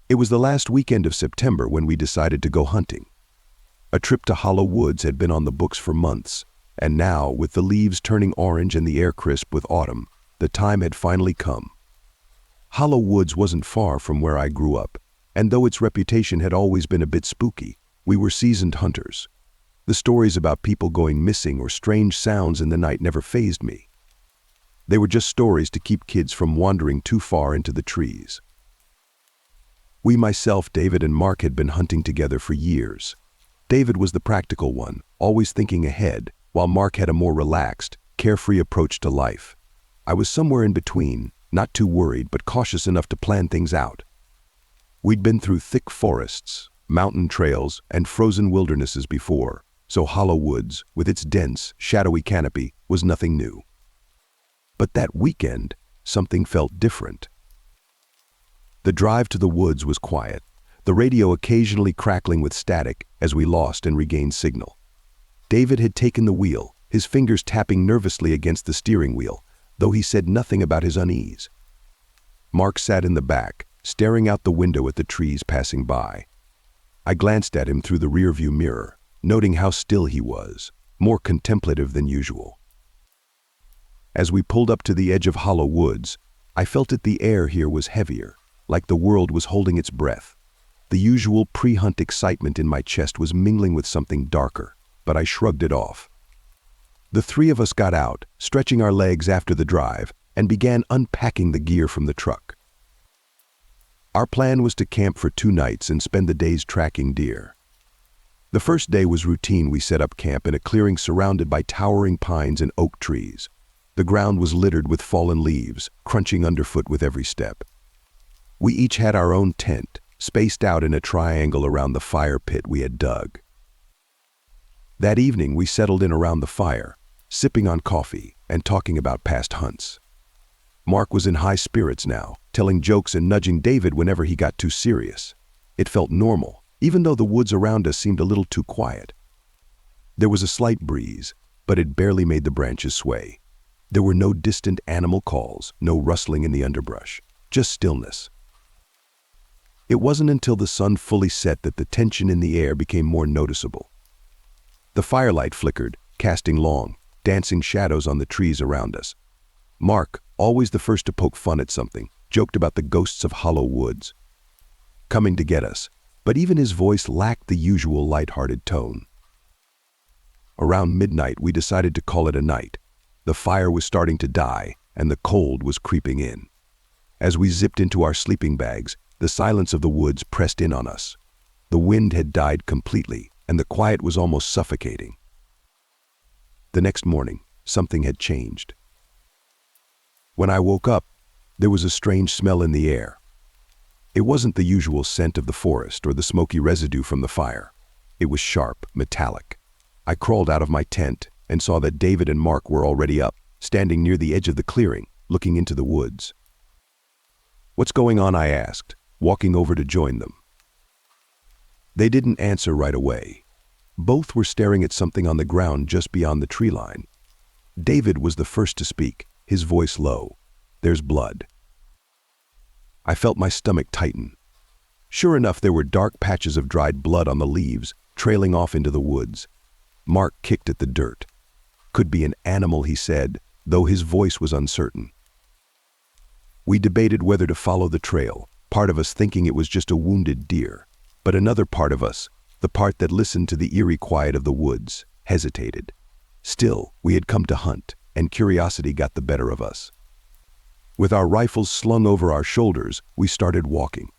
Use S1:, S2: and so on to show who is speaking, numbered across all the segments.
S1: It was the last weekend of September when we decided to go hunting. A trip to Hollow Woods had been on the books for months, and now, with the leaves turning orange and the air crisp with autumn, the time had finally come. Hollow Woods wasn't far from where I grew up, and though its reputation had always been a bit spooky, we were seasoned hunters. The stories about people going missing or strange sounds in the night never fazed me. They were just stories to keep kids from wandering too far into the trees. We, myself, David, and Mark had been hunting together for years. David was the practical one, always thinking ahead, while Mark had a more relaxed, carefree approach to life. I was somewhere in between, not too worried but cautious enough to plan things out. We'd been through thick forests, mountain trails, and frozen wildernesses before, so Hollow Woods, with its dense, shadowy canopy, was nothing new. But that weekend, something felt different. The drive to the woods was quiet, the radio occasionally crackling with static as we lost and regained signal. David had taken the wheel, his fingers tapping nervously against the steering wheel, though he said nothing about his unease. Mark sat in the back, staring out the window at the trees passing by. I glanced at him through the rearview mirror, noting how still he was, more contemplative than usual. As we pulled up to the edge of Hollow Woods, I felt that the air here was heavier, like the world was holding its breath. The usual pre-hunt excitement in my chest was mingling with something darker, but I shrugged it off. The three of us got out, stretching our legs after the drive, and began unpacking the gear from the truck. Our plan was to camp for 2 nights and spend the days tracking deer. The first day was routine. We set up camp in a clearing surrounded by towering pines and oak trees. The ground was littered with fallen leaves, crunching underfoot with every step. We each had our own tent, spaced out in a triangle around the fire pit we had dug. That evening we settled in around the fire, sipping on coffee and talking about past hunts. Mark was in high spirits now, telling jokes and nudging David whenever he got too serious. It felt normal, even though the woods around us seemed a little too quiet. There was a slight breeze, but it barely made the branches sway. There were no distant animal calls, no rustling in the underbrush, just stillness. It wasn't until the sun fully set that the tension in the air became more noticeable. The firelight flickered, casting long, dancing shadows on the trees around us. Mark, always the first to poke fun at something, joked about the ghosts of Hollow Woods coming to get us, but even his voice lacked the usual light-hearted tone. Around midnight, we decided to call it a night. The fire was starting to die, and the cold was creeping in. As we zipped into our sleeping bags, the silence of the woods pressed in on us. The wind had died completely, and the quiet was almost suffocating. The next morning, something had changed. When I woke up, there was a strange smell in the air. It wasn't the usual scent of the forest or the smoky residue from the fire. It was sharp, metallic. I crawled out of my tent and saw that David and Mark were already up, standing near the edge of the clearing, looking into the woods. "What's going on?" I asked, walking over to join them. They didn't answer right away. Both were staring at something on the ground just beyond the tree line. David was the first to speak, his voice low. "There's blood." I felt my stomach tighten. Sure enough, there were dark patches of dried blood on the leaves, trailing off into the woods. Mark kicked at the dirt. "Could be an animal," he said, though his voice was uncertain. We debated whether to follow the trail, part of us thinking it was just a wounded deer, but another part of us, the part that listened to the eerie quiet of the woods, hesitated. Still, we had come to hunt, and curiosity got the better of us. With our rifles slung over our shoulders, we started walking.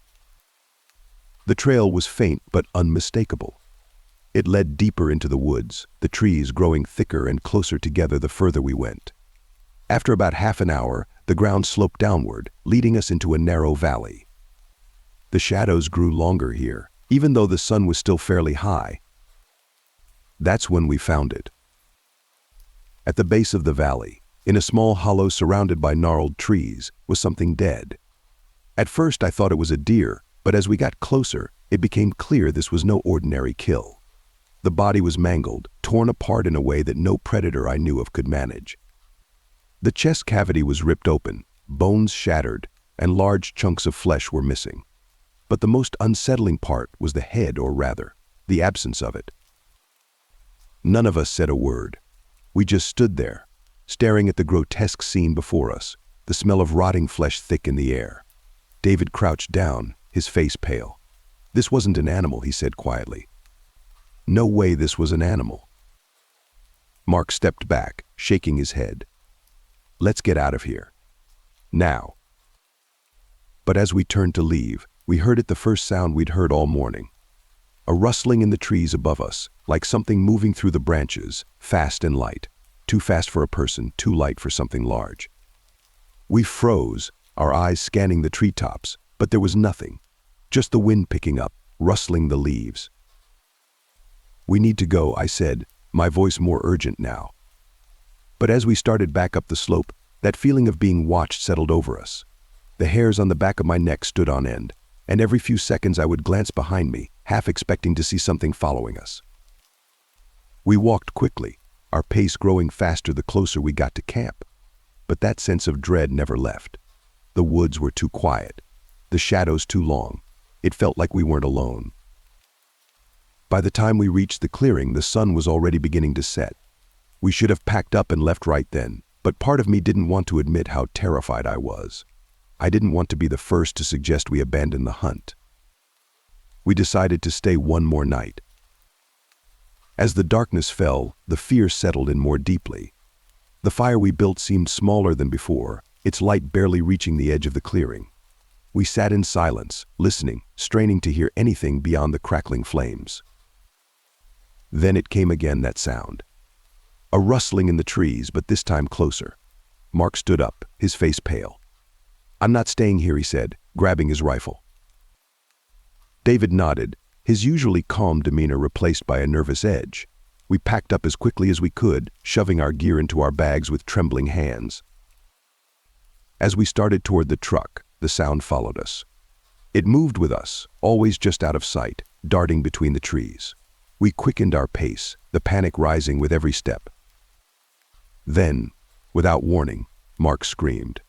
S1: The trail was faint but unmistakable. It led deeper into the woods, the trees growing thicker and closer together the further we went. After about half an hour, the ground sloped downward, leading us into a narrow valley. The shadows grew longer here, even though the sun was still fairly high. That's when we found it. At the base of the valley, in a small hollow surrounded by gnarled trees, was something dead. At first I thought it was a deer, but as we got closer, it became clear this was no ordinary kill. The body was mangled, torn apart in a way that no predator I knew of could manage. The chest cavity was ripped open, bones shattered, and large chunks of flesh were missing. But the most unsettling part was the head, or rather, the absence of it. None of us said a word. We just stood there, staring at the grotesque scene before us, the smell of rotting flesh thick in the air. David crouched down, his face pale. "This wasn't an animal," he said quietly. "No way this was an animal." Mark stepped back, shaking his head. "Let's get out of here. Now." But as we turned to leave, we heard it, the first sound we'd heard all morning. A rustling in the trees above us, like something moving through the branches, fast and light. Too fast for a person, too light for something large. We froze, our eyes scanning the treetops, but there was nothing. Just the wind picking up, rustling the leaves. "We need to go," I said, my voice more urgent now. But as we started back up the slope, that feeling of being watched settled over us. The hairs on the back of my neck stood on end, and every few seconds I would glance behind me, half expecting to see something following us. We walked quickly, our pace growing faster the closer we got to camp. But that sense of dread never left. The woods were too quiet, the shadows too long. It felt like we weren't alone. By the time we reached the clearing, the sun was already beginning to set. We should have packed up and left right then, but part of me didn't want to admit how terrified I was. I didn't want to be the first to suggest we abandon the hunt. We decided to stay one more night. As the darkness fell, the fear settled in more deeply. The fire we built seemed smaller than before, its light barely reaching the edge of the clearing. We sat in silence, listening, straining to hear anything beyond the crackling flames. Then it came again, that sound. A rustling in the trees, but this time closer. Mark stood up, his face pale. "I'm not staying here," he said, grabbing his rifle. David nodded, his usually calm demeanor replaced by a nervous edge. We packed up as quickly as we could, shoving our gear into our bags with trembling hands. As we started toward the truck, the sound followed us. It moved with us, always just out of sight, darting between the trees. We quickened our pace, the panic rising with every step. Then, without warning, Mark screamed.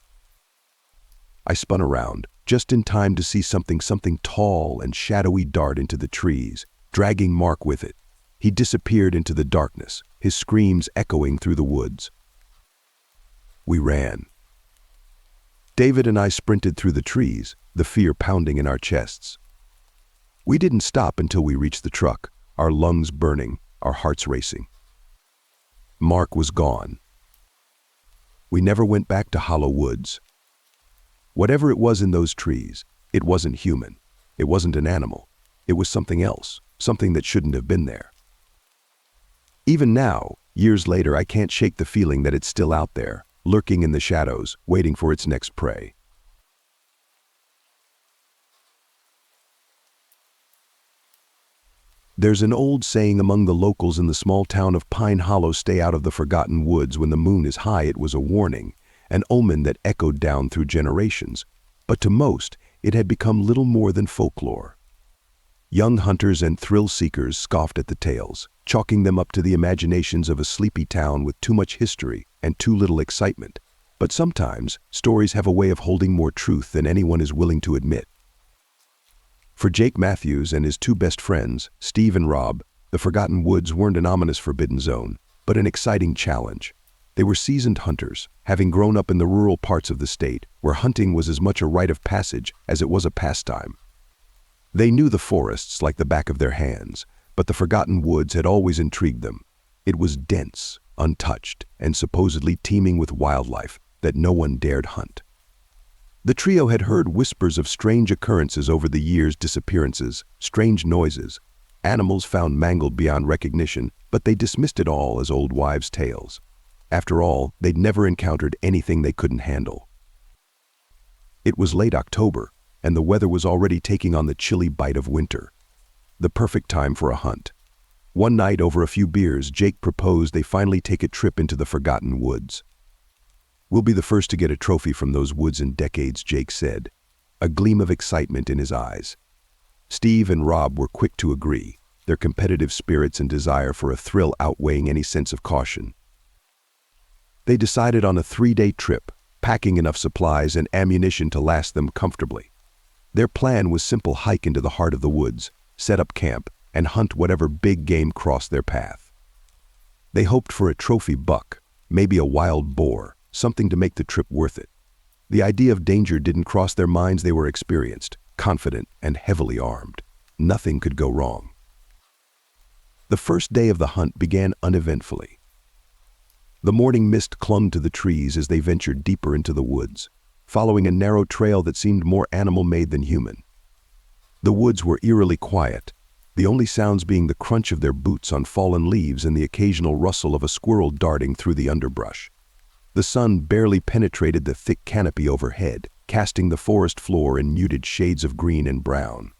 S1: I spun around, just in time to see something tall and shadowy dart into the trees, dragging Mark with it. He disappeared into the darkness, his screams echoing through the woods. We ran. David and I sprinted through the trees, the fear pounding in our chests. We didn't stop until we reached the truck, our lungs burning, our hearts racing. Mark was gone. We never went back to Hollow Woods. Whatever it was in those trees, it wasn't human. It wasn't an animal. It was something else, something that shouldn't have been there. Even now, years later, I can't shake the feeling that it's still out there, lurking in the shadows, waiting for its next prey. There's an old saying among the locals in the small town of Pine Hollow: "Stay out of the forgotten woods when the moon is high." It was a warning, an omen that echoed down through generations, but to most, it had become little more than folklore. Young hunters and thrill-seekers scoffed at the tales, chalking them up to the imaginations of a sleepy town with too much history and too little excitement. But sometimes, stories have a way of holding more truth than anyone is willing to admit. For Jake Matthews and his two best friends, Steve and Rob, the Forgotten Woods weren't an ominous forbidden zone, but an exciting challenge. They were seasoned hunters, having grown up in the rural parts of the state, where hunting was as much a rite of passage as it was a pastime. They knew the forests like the back of their hands, but the Forgotten Woods had always intrigued them. It was dense, untouched, and supposedly teeming with wildlife that no one dared hunt. The trio had heard whispers of strange occurrences over the years: disappearances, strange noises, animals found mangled beyond recognition, but they dismissed it all as old wives' tales. After all, they'd never encountered anything they couldn't handle. It was late October, and the weather was already taking on the chilly bite of winter. The perfect time for a hunt. One night, over a few beers, Jake proposed they finally take a trip into the Forgotten Woods. "We'll be the first to get a trophy from those woods in decades," Jake said, a gleam of excitement in his eyes. Steve and Rob were quick to agree, their competitive spirits and desire for a thrill outweighing any sense of caution. They decided on a 3-day trip, packing enough supplies and ammunition to last them comfortably. Their plan was simple: hike into the heart of the woods, set up camp, and hunt whatever big game crossed their path. They hoped for a trophy buck, maybe a wild boar, something to make the trip worth it. The idea of danger didn't cross their minds. They were experienced, confident, and heavily armed. Nothing could go wrong. The first day of the hunt began uneventfully. The morning mist clung to the trees as they ventured deeper into the woods, following a narrow trail that seemed more animal-made than human. The woods were eerily quiet, the only sounds being the crunch of their boots on fallen leaves and the occasional rustle of a squirrel darting through the underbrush. The sun barely penetrated the thick canopy overhead, casting the forest floor in muted shades of green and brown.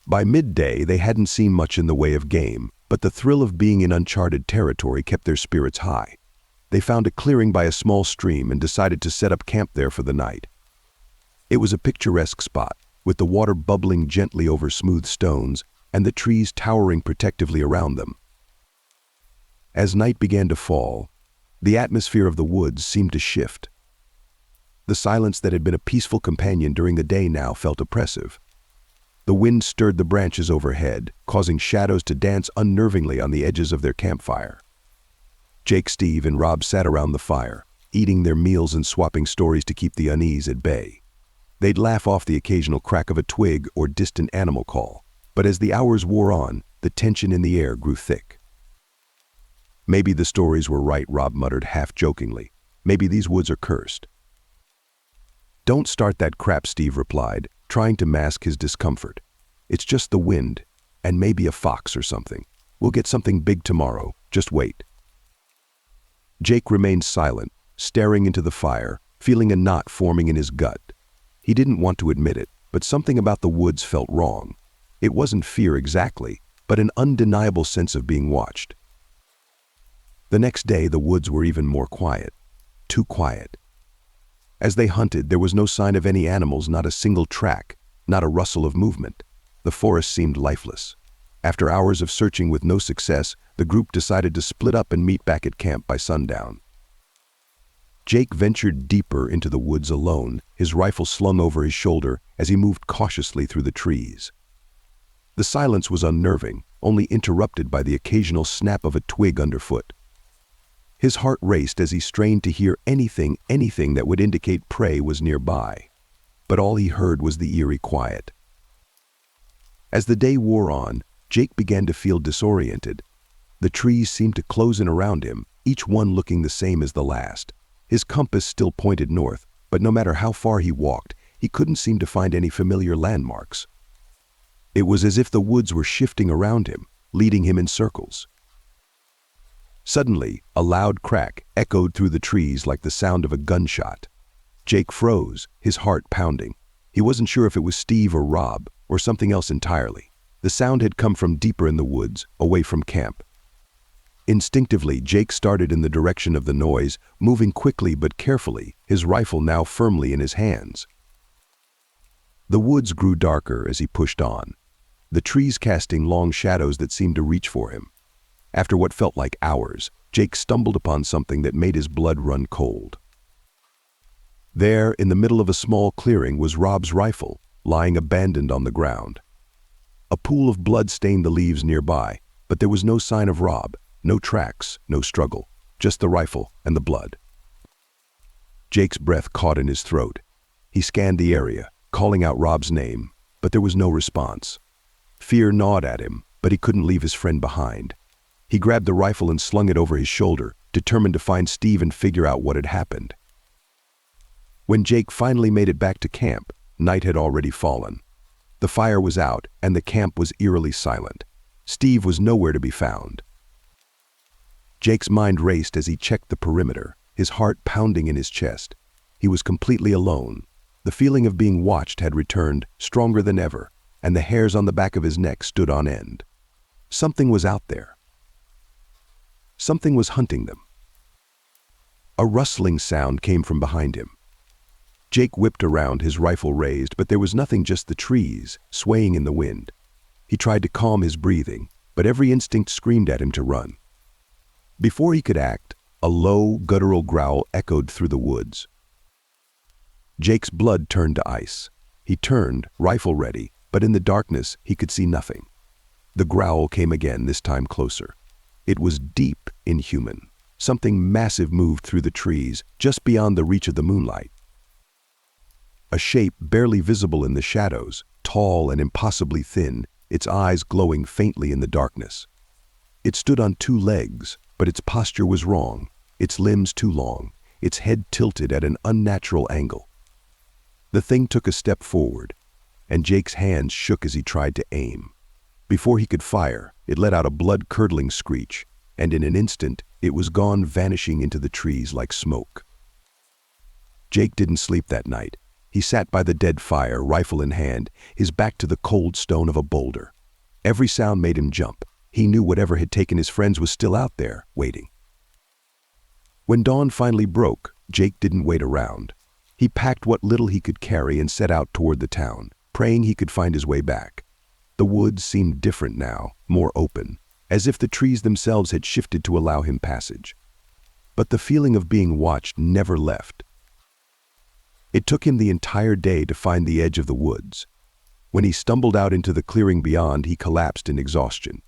S1: By midday, they hadn't seen much in the way of game, but the thrill of being in uncharted territory kept their spirits high. They found a clearing by a small stream and decided to set up camp there for the night. It was a picturesque spot, with the water bubbling gently over smooth stones and the trees towering protectively around them. As night began to fall, the atmosphere of the woods seemed to shift. The silence that had been a peaceful companion during the day now felt oppressive. The wind stirred the branches overhead, causing shadows to dance unnervingly on the edges of their campfire. Jake, Steve, and Rob sat around the fire, eating their meals and swapping stories to keep the unease at bay. They'd laugh off the occasional crack of a twig or distant animal call, but as the hours wore on, the tension in the air grew thick. "Maybe the stories were right," Rob muttered half-jokingly. "Maybe these woods are cursed." "Don't start that crap," Steve replied, trying to mask his discomfort. "It's just the wind, and maybe a fox or something. We'll get something big tomorrow. Just wait." Jake remained silent, staring into the fire, feeling a knot forming in his gut. He didn't want to admit it, but something about the woods felt wrong. It wasn't fear exactly, but an undeniable sense of being watched. The next day, the woods were even more quiet. Too quiet. As they hunted, there was no sign of any animals, not a single track, not a rustle of movement. The forest seemed lifeless. After hours of searching with no success, the group decided to split up and meet back at camp by sundown. Jake ventured deeper into the woods alone, his rifle slung over his shoulder as he moved cautiously through the trees. The silence was unnerving, only interrupted by the occasional snap of a twig underfoot. His heart raced as he strained to hear anything that would indicate prey was nearby. But all he heard was the eerie quiet. As the day wore on, Jake began to feel disoriented. The trees seemed to close in around him, each one looking the same as the last. His compass still pointed north, but no matter how far he walked, he couldn't seem to find any familiar landmarks. It was as if the woods were shifting around him, leading him in circles. Suddenly, a loud crack echoed through the trees like the sound of a gunshot. Jake froze, his heart pounding. He wasn't sure if it was Steve or Rob, or something else entirely. The sound had come from deeper in the woods, away from camp. Instinctively, Jake started in the direction of the noise, moving quickly but carefully, his rifle now firmly in his hands. The woods grew darker as he pushed on, the trees casting long shadows that seemed to reach for him. After what felt like hours, Jake stumbled upon something that made his blood run cold. There, in the middle of a small clearing, was Rob's rifle, lying abandoned on the ground. A pool of blood stained the leaves nearby, but there was no sign of Rob. No tracks, no struggle, just the rifle and the blood. Jake's breath caught in his throat. He scanned the area, calling out Rob's name, but there was no response. Fear gnawed at him, but he couldn't leave his friend behind. He grabbed the rifle and slung it over his shoulder, determined to find Steve and figure out what had happened. When Jake finally made it back to camp, night had already fallen. The fire was out, and the camp was eerily silent. Steve was nowhere to be found. Jake's mind raced as he checked the perimeter, his heart pounding in his chest. He was completely alone. The feeling of being watched had returned, stronger than ever, and the hairs on the back of his neck stood on end. Something was out there. Something was hunting them. A rustling sound came from behind him. Jake whipped around, his rifle raised, but there was nothing, just the trees, swaying in the wind. He tried to calm his breathing, but every instinct screamed at him to run. Before he could act, a low, guttural growl echoed through the woods. Jake's blood turned to ice. He turned, rifle ready, but in the darkness he could see nothing. The growl came again, this time closer. It was deep, inhuman. Something massive moved through the trees, just beyond the reach of the moonlight. A shape barely visible in the shadows, tall and impossibly thin, its eyes glowing faintly in the darkness. It stood on two legs, but its posture was wrong, its limbs too long, its head tilted at an unnatural angle. The thing took a step forward, and Jake's hands shook as he tried to aim. Before he could fire, it let out a blood-curdling screech, and in an instant, it was gone, vanishing into the trees like smoke. Jake didn't sleep that night. He sat by the dead fire, rifle in hand, his back to the cold stone of a boulder. Every sound made him jump. He knew whatever had taken his friends was still out there, waiting. When dawn finally broke, Jake didn't wait around. He packed what little he could carry and set out toward the town, praying he could find his way back. The woods seemed different now, more open, as if the trees themselves had shifted to allow him passage. But the feeling of being watched never left. It took him the entire day to find the edge of the woods. When he stumbled out into the clearing beyond, he collapsed in exhaustion.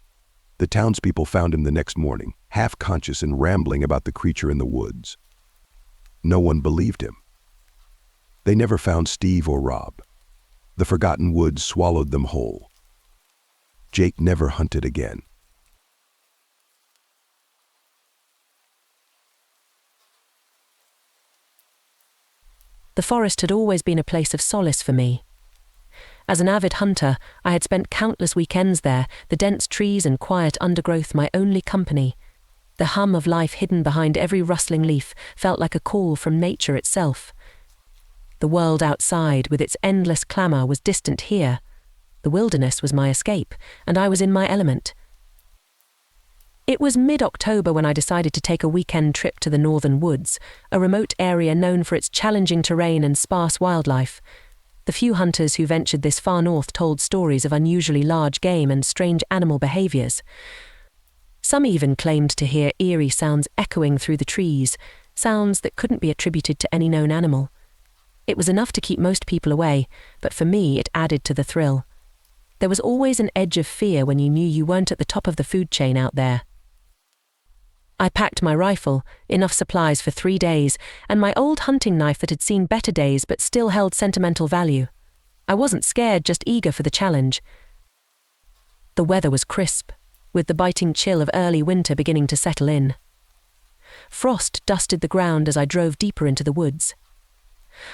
S1: The townspeople found him the next morning, half-conscious and rambling about the creature in the woods. No one believed him. They never found Steve or Rob. The forgotten woods swallowed them whole. Jake never hunted again.
S2: The forest had always been a place of solace for me. As an avid hunter, I had spent countless weekends there, the dense trees and quiet undergrowth my only company. The hum of life hidden behind every rustling leaf felt like a call from nature itself. The world outside, with its endless clamour, was distant here. The wilderness was my escape, and I was in my element. It was mid-October when I decided to take a weekend trip to the northern woods, a remote area known for its challenging terrain and sparse wildlife. The few hunters who ventured this far north told stories of unusually large game and strange animal behaviours. Some even claimed to hear eerie sounds echoing through the trees, sounds that couldn't be attributed to any known animal. It was enough to keep most people away, but for me it added to the thrill. There was always an edge of fear when you knew you weren't at the top of the food chain out there. I packed my rifle, enough supplies for 3 days, and my old hunting knife that had seen better days but still held sentimental value. I wasn't scared, just eager for the challenge. The weather was crisp, with the biting chill of early winter beginning to settle in. Frost dusted the ground as I drove deeper into the woods.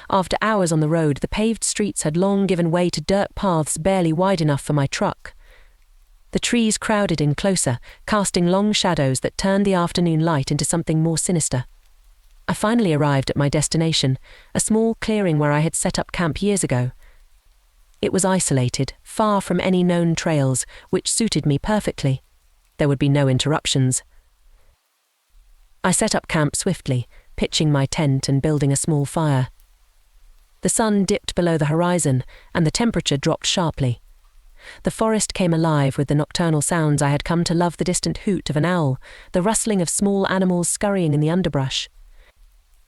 S2: After hours on the road, the paved streets had long given way to dirt paths barely wide enough for my truck. The trees crowded in closer, casting long shadows that turned the afternoon light into something more sinister. I finally arrived at my destination, a small clearing where I had set up camp years ago. It was isolated, far from any known trails, which suited me perfectly. There would be no interruptions. I set up camp swiftly, pitching my tent and building a small fire. The sun dipped below the horizon, and the temperature dropped sharply. The forest came alive with the nocturnal sounds I had come to love, the distant hoot of an owl, the rustling of small animals scurrying in the underbrush.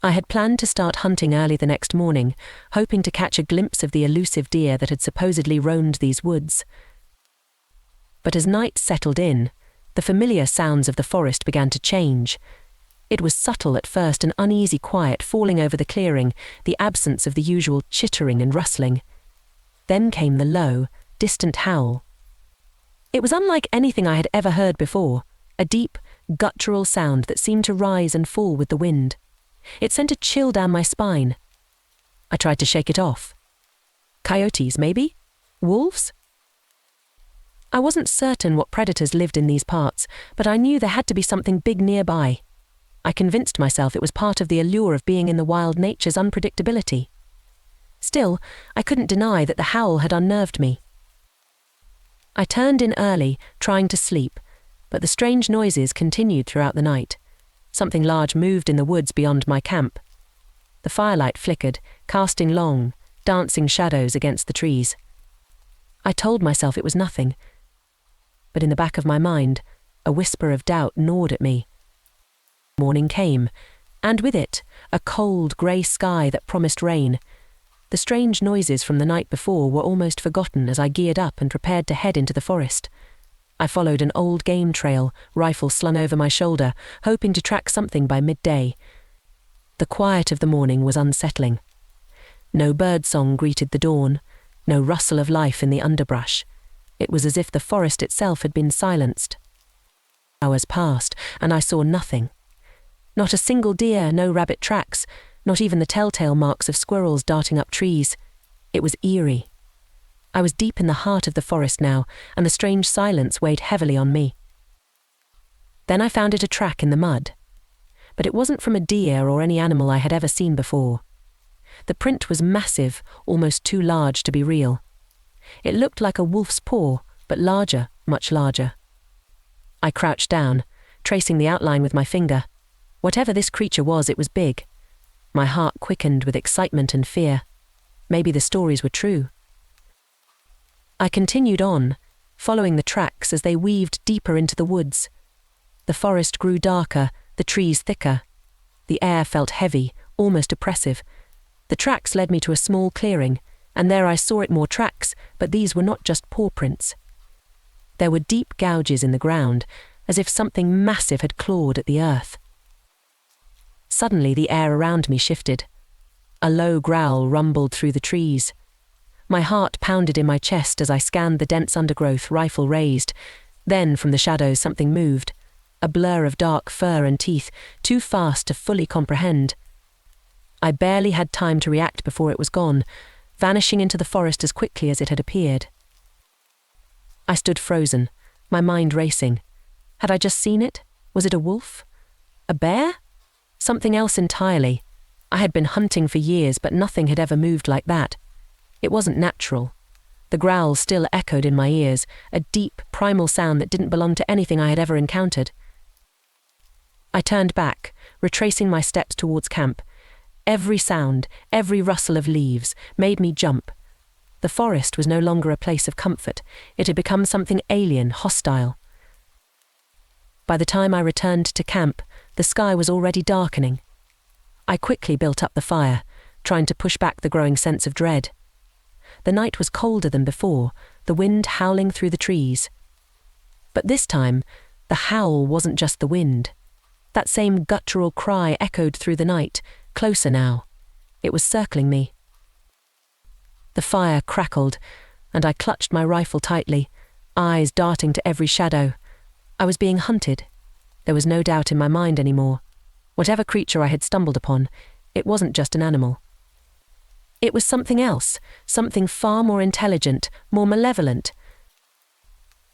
S2: I had planned to start hunting early the next morning, hoping to catch a glimpse of the elusive deer that had supposedly roamed these woods. But as night settled in, the familiar sounds of the forest began to change. It was subtle at first, an uneasy quiet falling over the clearing, the absence of the usual chittering and rustling. Then came the low, distant howl. It was unlike anything I had ever heard before, a deep, guttural sound that seemed to rise and fall with the wind. It sent a chill down my spine. I tried to shake it off. Coyotes, maybe? Wolves? I wasn't certain what predators lived in these parts, but I knew there had to be something big nearby. I convinced myself it was part of the allure of being in the wild, nature's unpredictability. Still, I couldn't deny that the howl had unnerved me. I turned in early, trying to sleep, but the strange noises continued throughout the night. Something large moved in the woods beyond my camp. The firelight flickered, casting long, dancing shadows against the trees. I told myself it was nothing, but in the back of my mind, a whisper of doubt gnawed at me. Morning came, and with it, a cold, grey sky that promised rain. The strange noises from the night before were almost forgotten as I geared up and prepared to head into the forest. I followed an old game trail, rifle slung over my shoulder, hoping to track something by midday. The quiet of the morning was unsettling. No birdsong greeted the dawn, no rustle of life in the underbrush. It was as if the forest itself had been silenced. Hours passed, and I saw nothing. Not a single deer, no rabbit tracks, not even the telltale marks of squirrels darting up trees. It was eerie. I was deep in the heart of the forest now, and the strange silence weighed heavily on me. Then I found it a track in the mud. But it wasn't from a deer or any animal I had ever seen before. The print was massive, almost too large to be real. It looked like a wolf's paw, but larger, much larger. I crouched down, tracing the outline with my finger. Whatever this creature was, it was big. My heart quickened with excitement and fear. Maybe the stories were true. I continued on, following the tracks as they weaved deeper into the woods. The forest grew darker, the trees thicker. The air felt heavy, almost oppressive. The tracks led me to a small clearing, and there I saw it more tracks, but these were not just paw prints. There were deep gouges in the ground, as if something massive had clawed at the earth. Suddenly the air around me shifted. A low growl rumbled through the trees. My heart pounded in my chest as I scanned the dense undergrowth, rifle raised. Then, from the shadows, something moved. A blur of dark fur and teeth, too fast to fully comprehend. I barely had time to react before it was gone, vanishing into the forest as quickly as it had appeared. I stood frozen, my mind racing. Had I just seen it? Was it a wolf? A bear? Something else entirely. I had been hunting for years, but nothing had ever moved like that. It wasn't natural. The growl still echoed in my ears, a deep, primal sound that didn't belong to anything I had ever encountered. I turned back, retracing my steps towards camp. Every sound, every rustle of leaves, made me jump. The forest was no longer a place of comfort. It had become something alien, hostile. By the time I returned to camp, the sky was already darkening. I quickly built up the fire, trying to push back the growing sense of dread. The night was colder than before, the wind howling through the trees. But this time, the howl wasn't just the wind. That same guttural cry echoed through the night, closer now. It was circling me. The fire crackled, and I clutched my rifle tightly, eyes darting to every shadow. I was being hunted. There was no doubt in my mind anymore. Whatever creature I had stumbled upon, it wasn't just an animal. It was something else, something far more intelligent, more malevolent.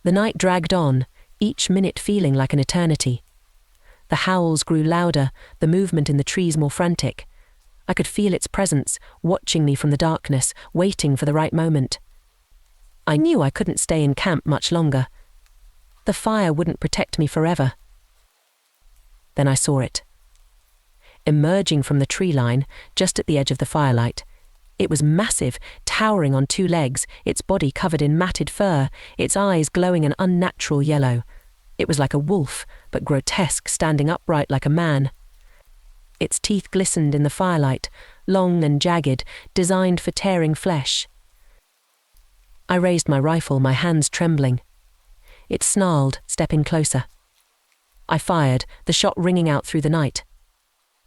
S2: The night dragged on, each minute feeling like an eternity. The howls grew louder, the movement in the trees more frantic. I could feel its presence, watching me from the darkness, waiting for the right moment. I knew I couldn't stay in camp much longer. The fire wouldn't protect me forever. Then I saw it. Emerging from the tree line, just at the edge of the firelight. It was massive, towering on two legs, its body covered in matted fur, its eyes glowing an unnatural yellow. It was like a wolf, but grotesque, standing upright like a man. Its teeth glistened in the firelight, long and jagged, designed for tearing flesh. I raised my rifle, my hands trembling. It snarled, stepping closer. I fired, the shot ringing out through the night.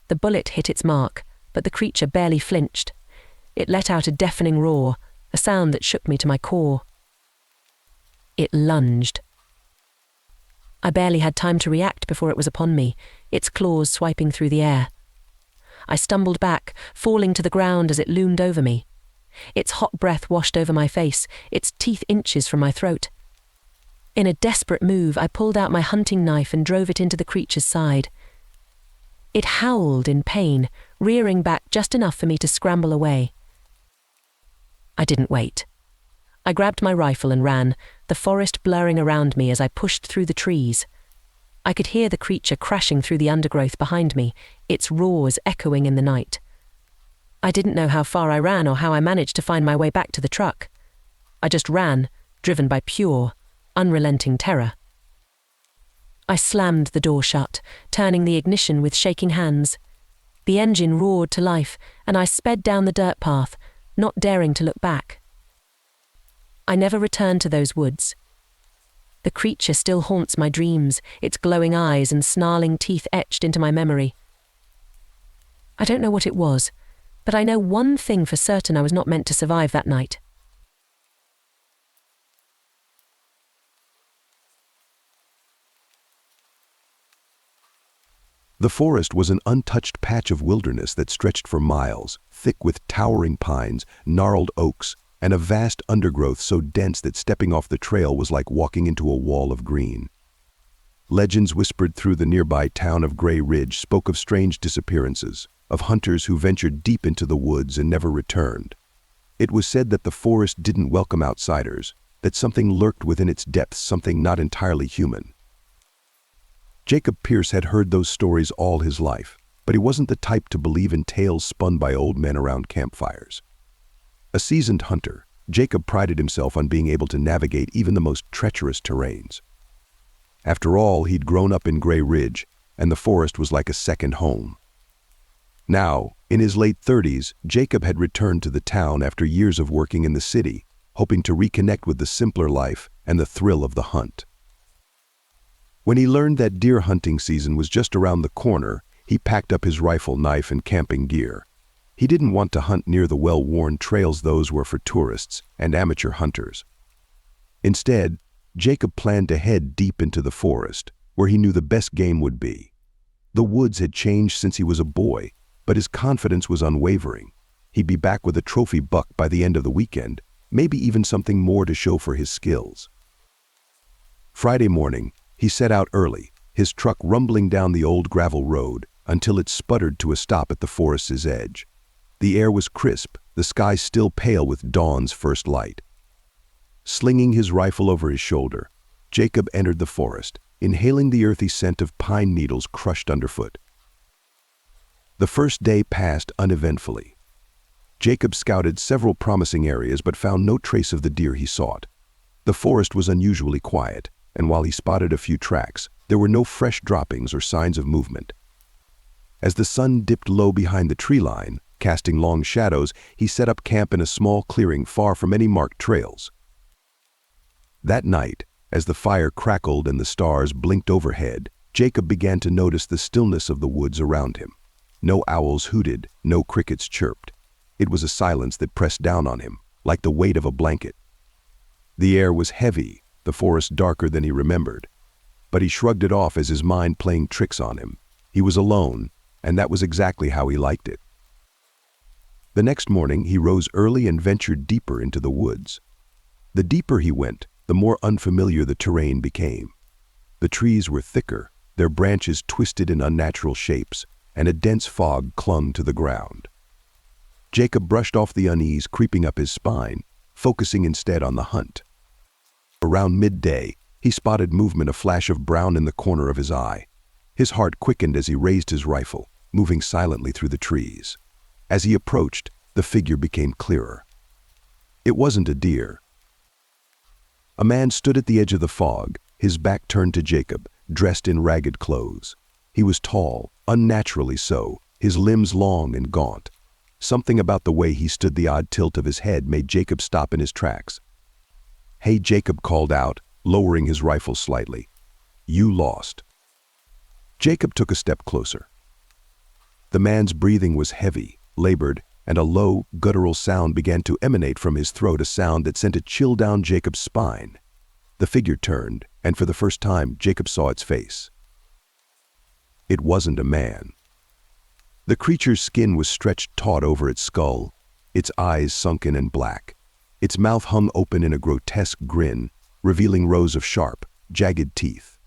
S2: The bullet hit its mark, but the creature barely flinched. It let out a deafening roar, a sound that shook me to my core. It lunged. I barely had time to react before it was upon me, its claws swiping through the air. I stumbled back, falling to the ground as it loomed over me. Its hot breath washed over my face, its teeth inches from my throat. In a desperate move, I pulled out my hunting knife and drove it into the creature's side. It howled in pain, rearing back just enough for me to scramble away. I didn't wait. I grabbed my rifle and ran, the forest blurring around me as I pushed through the trees. I could hear the creature crashing through the undergrowth behind me, its roars echoing in the night. I didn't know how far I ran or how I managed to find my way back to the truck. I just ran, driven by pure, unrelenting terror. I slammed the door shut, turning the ignition with shaking hands. The engine roared to life, and I sped down the dirt path, not daring to look back. I never returned to those woods. The creature still haunts my dreams, its glowing eyes and snarling teeth etched into my memory. I don't know what it was, but I know one thing for certain: I was not meant to survive that night.
S1: The forest was an untouched patch of wilderness that stretched for miles, thick with towering pines, gnarled oaks, and a vast undergrowth so dense that stepping off the trail was like walking into a wall of green. Legends whispered through the nearby town of Gray Ridge spoke of strange disappearances, of hunters who ventured deep into the woods and never returned. It was said that the forest didn't welcome outsiders, that something lurked within its depths, something not entirely human. Jacob Pierce had heard those stories all his life, but he wasn't the type to believe in tales spun by old men around campfires. A seasoned hunter, Jacob prided himself on being able to navigate even the most treacherous terrains. After all, he'd grown up in Gray Ridge, and the forest was like a second home. Now, in his late 30s, Jacob had returned to the town after years of working in the city, hoping to reconnect with the simpler life and the thrill of the hunt. When he learned that deer hunting season was just around the corner, he packed up his rifle, knife, and camping gear. He didn't want to hunt near the well-worn trails; those were for tourists and amateur hunters. Instead, Jacob planned to head deep into the forest, where he knew the best game would be. The woods had changed since he was a boy, but his confidence was unwavering. He'd be back with a trophy buck by the end of the weekend, maybe even something more to show for his skills. Friday morning, he set out early, his truck rumbling down the old gravel road until it sputtered to a stop at the forest's edge. The air was crisp, the sky still pale with dawn's first light. Slinging his rifle over his shoulder, Jacob entered the forest, inhaling the earthy scent of pine needles crushed underfoot. The first day passed uneventfully. Jacob scouted several promising areas but found no trace of the deer he sought. The forest was unusually quiet, and while he spotted a few tracks, there were no fresh droppings or signs of movement. As the sun dipped low behind the tree line, casting long shadows, he set up camp in a small clearing far from any marked trails. That night, as the fire crackled and the stars blinked overhead, Jacob began to notice the stillness of the woods around him. No owls hooted, no crickets chirped. It was a silence that pressed down on him, like the weight of a blanket. The air was heavy, the forest darker than he remembered. But he shrugged it off as his mind playing tricks on him. He was alone, and that was exactly how he liked it. The next morning, he rose early and ventured deeper into the woods. The deeper he went, the more unfamiliar the terrain became. The trees were thicker, their branches twisted in unnatural shapes, and a dense fog clung to the ground. Jacob brushed off the unease creeping up his spine, focusing instead on the hunt. Around midday, he spotted movement, a flash of brown in the corner of his eye. His heart quickened as he raised his rifle, moving silently through the trees. As he approached, the figure became clearer. It wasn't a deer. A man stood at the edge of the fog, his back turned to Jacob, dressed in ragged clothes. He was tall, unnaturally so, his limbs long and gaunt. Something about the way he stood, the odd tilt of his head, made Jacob stop in his tracks. "Hey," Jacob called out, lowering his rifle slightly. "You lost." Jacob took a step closer. The man's breathing was heavy, labored, and a low, guttural sound began to emanate from his throat, a sound that sent a chill down Jacob's spine. The figure turned, and for the first time, Jacob saw its face. It wasn't a man. The creature's skin was stretched taut over its skull, its eyes sunken and black. Its mouth hung open in a grotesque grin, revealing rows of sharp, jagged teeth.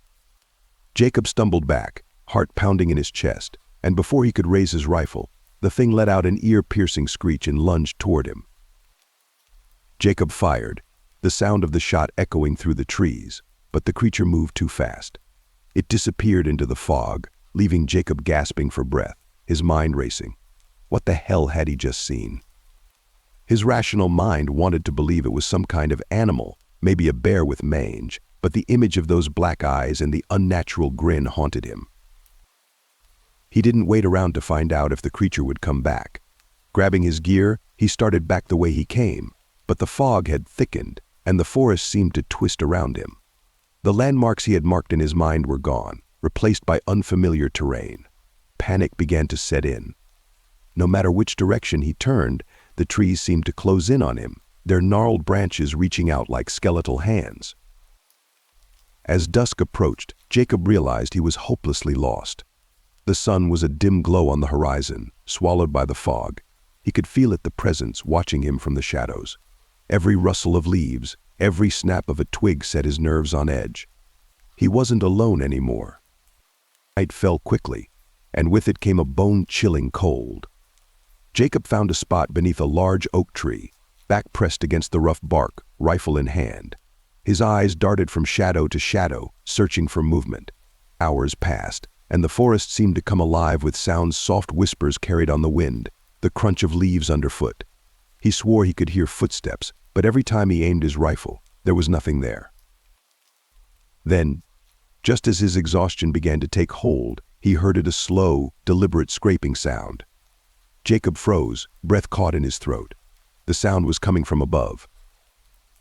S1: Jacob stumbled back, heart pounding in his chest, and before he could raise his rifle, the thing let out an ear-piercing screech and lunged toward him. Jacob fired, the sound of the shot echoing through the trees, but the creature moved too fast. It disappeared into the fog, leaving Jacob gasping for breath, his mind racing. What the hell had he just seen? His rational mind wanted to believe it was some kind of animal, maybe a bear with mange, but the image of those black eyes and the unnatural grin haunted him. He didn't wait around to find out if the creature would come back. Grabbing his gear, He started back the way he came, but the fog had thickened, and the forest seemed to twist around him. The landmarks he had marked in his mind were gone, replaced by unfamiliar terrain. Panic began to set in. No matter which direction he turned, the trees seemed to close in on him, their gnarled branches reaching out like skeletal hands. As dusk approached, Jacob realized he was hopelessly lost. The sun was a dim glow on the horizon, swallowed by the fog. He could feel it, the presence watching him from the shadows. Every rustle of leaves, every snap of a twig set his nerves on edge. He wasn't alone anymore. Night fell quickly, and with it came a bone-chilling cold. Jacob found a spot beneath a large oak tree, back pressed against the rough bark, rifle in hand. His eyes darted from shadow to shadow, searching for movement. Hours passed, and the forest seemed to come alive with sounds, soft whispers carried on the wind, the crunch of leaves underfoot. He swore he could hear footsteps, but every time he aimed his rifle, there was nothing there. Then, just as his exhaustion began to take hold, he heard a slow, deliberate scraping sound. Jacob froze, breath caught in his throat. The sound was coming from above.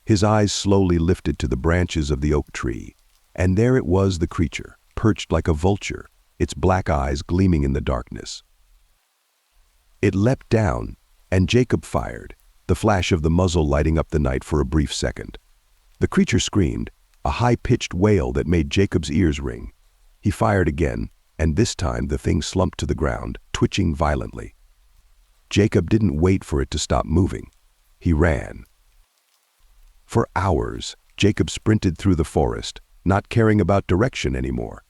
S1: His eyes slowly lifted to the branches of the oak tree, and there it was, the creature, perched like a vulture, its black eyes gleaming in the darkness. It leapt down, and Jacob fired, the flash of the muzzle lighting up the night for a brief second. The creature screamed, a high-pitched wail that made Jacob's ears ring. He fired again, and this time the thing slumped to the ground, twitching violently. Jacob didn't wait for it to stop moving. He ran. For hours, Jacob sprinted through the forest, not caring about direction anymore.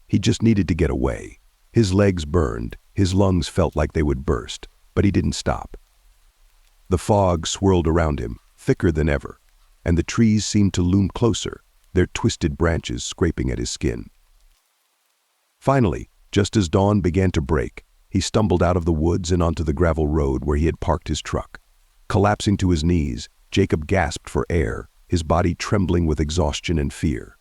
S1: He just needed to get away. His legs burned, his lungs felt like they would burst, but he didn't stop. The fog swirled around him, thicker than ever, and the trees seemed to loom closer, their twisted branches scraping at his skin. Finally, just as dawn began to break, he stumbled out of the woods and onto the gravel road where he had parked his truck. Collapsing to his knees, Jacob gasped for air, his body trembling with exhaustion and fear.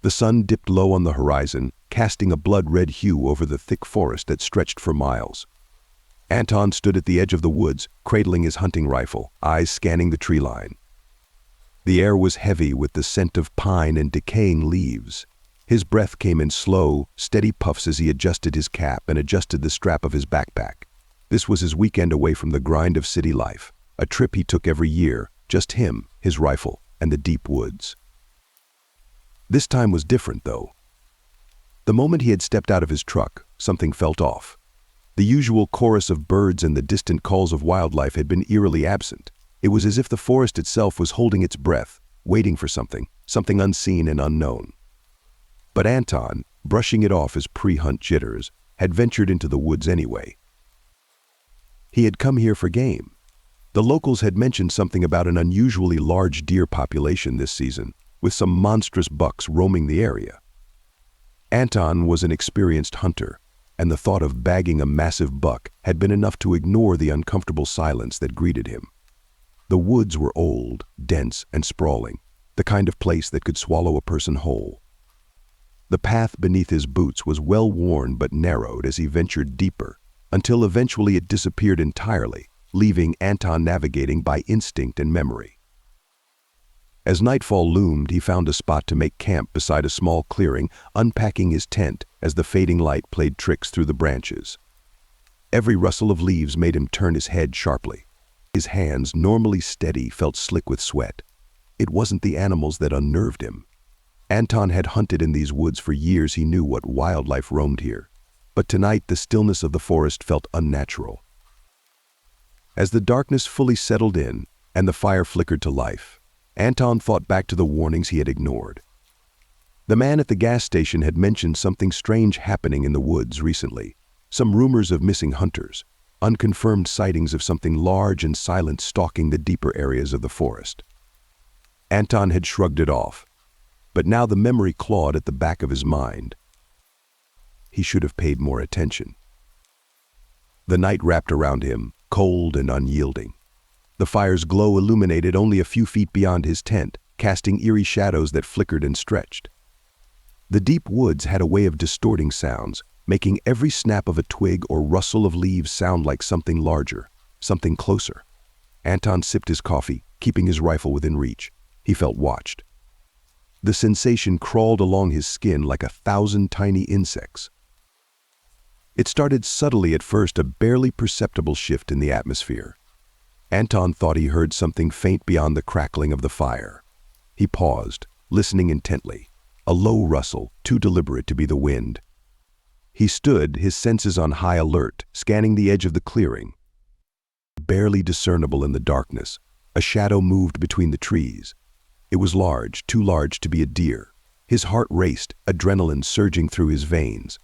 S1: The sun dipped low on the horizon, casting a blood-red hue over the thick forest that stretched for miles. Anton stood at the edge of the woods, cradling his hunting rifle, eyes scanning the tree line. The air was heavy with the scent of pine and decaying leaves. His breath came in slow, steady puffs as he adjusted his cap and adjusted the strap of his backpack. This was his weekend away from the grind of city life, a trip he took every year, just him, his rifle, and the deep woods. This time was different, though. The moment he had stepped out of his truck, something felt off. The usual chorus of birds and the distant calls of wildlife had been eerily absent. It was as if the forest itself was holding its breath, waiting for something unseen and unknown. But Anton, brushing it off as pre-hunt jitters, had ventured into the woods anyway. He had come here for game. The locals had mentioned something about an unusually large deer population this season, with some monstrous bucks roaming the area. Anton was an experienced hunter, and the thought of bagging a massive buck had been enough to ignore the uncomfortable silence that greeted him. The woods were old, dense, and sprawling, the kind of place that could swallow a person whole. The path beneath his boots was well worn but narrowed as he ventured deeper, until eventually it disappeared entirely, leaving Anton navigating by instinct and memory. As nightfall loomed, he found a spot to make camp beside a small clearing, unpacking his tent as the fading light played tricks through the branches. Every rustle of leaves made him turn his head sharply. His hands, normally steady, felt slick with sweat. It wasn't the animals that unnerved him. Anton had hunted in these woods for years. He knew what wildlife roamed here. But tonight, the stillness of the forest felt unnatural. As the darkness fully settled in and the fire flickered to life, Anton thought back to the warnings he had ignored. The man at the gas station had mentioned something strange happening in the woods recently, some rumors of missing hunters, unconfirmed sightings of something large and silent stalking the deeper areas of the forest. Anton had shrugged it off, but now the memory clawed at the back of his mind. He should have paid more attention. The night wrapped around him, cold and unyielding. The fire's glow illuminated only a few feet beyond his tent, casting eerie shadows that flickered and stretched. The deep woods had a way of distorting sounds, making every snap of a twig or rustle of leaves sound like something larger, something closer. Anton sipped his coffee, keeping his rifle within reach. He felt watched. The sensation crawled along his skin like 1,000 tiny insects. It started subtly at first, a barely perceptible shift in the atmosphere. Anton thought he heard something faint beyond the crackling of the fire. He paused, listening intently. A low rustle, too deliberate to be the wind. He stood, his senses on high alert, scanning the edge of the clearing. Barely discernible in the darkness, a shadow moved between the trees. It was large, too large to be a deer. His heart raced, adrenaline surging through his veins.